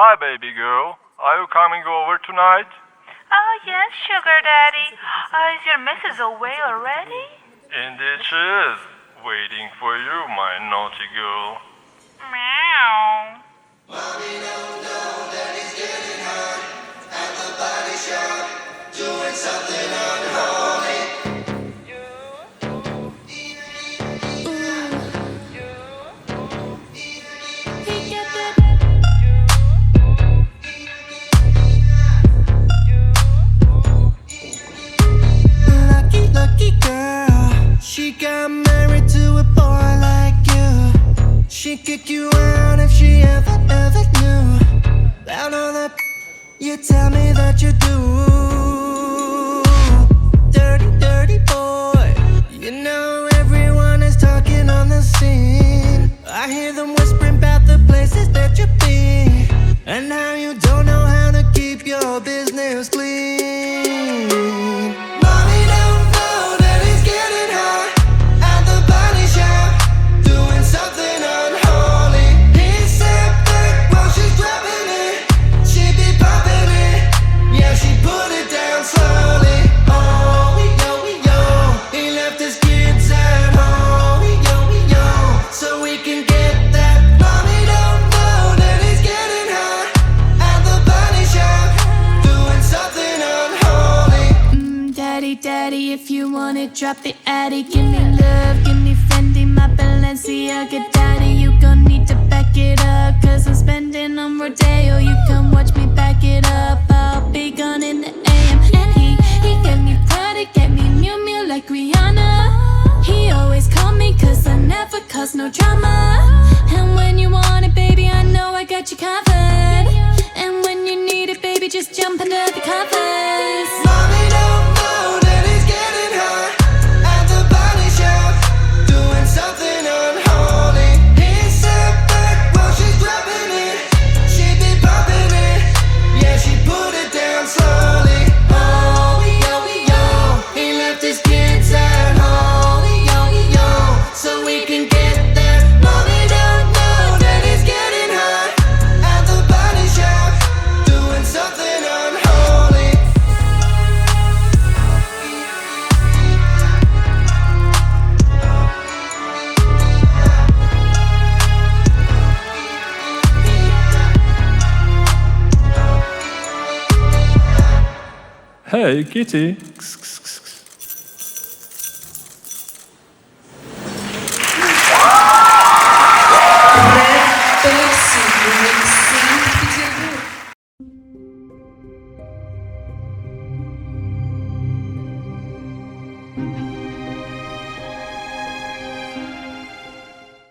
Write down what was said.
Hi, baby girl. Are you coming over tonight? Oh, yes, sugar daddy. Is your missus away already? Indeed she is. Waiting for you, my naughty girl. Meow. Mommy don't know that he's getting hot at the body shop, doing something unholy. Lucky, lucky girl, she got married to a boy like you. She'd kick you out if she ever knew about all the you tell me that you do. Dirty, dirty boy. You know everyone is talking on the scene. I hear them whispering about the places that you've been, and now you don't know how to keep your business clean. Mommy don't know that he's getting hot at the body shop, doing something unholy. He sat back while she's dropping it. She be popping it, yeah, she put it down slowly. Oh, yo, he left his kids at home. Yo, so we can get that. Mommy don't know that he's getting hot at the body shop, doing something unholy. Daddy, daddy, if you want it, drop the addy. Give me love, give me Fendi, my Balenciaga daddy. You gon' need to back it up, cause I'm spending on Rodeo. You can watch me back it up, I'll be gone in the AM. And he get me Prada, get me Miu Miu like Rihanna. He always call me cause I never cause no drama. And when you want it, baby, I know I got you covered. And when you need it, baby, just jump under the covers. Mommy don't know that he's getting hot at the body shop, doing something unholy. He sat back while she's dropping it. She be popping it, yeah, she put it down slowly. Oh, yo, he left his kids at home. Yo, so we can get that. Mommy don't know that he's getting hot at the body shop, doing something unholy. Hey, kitty.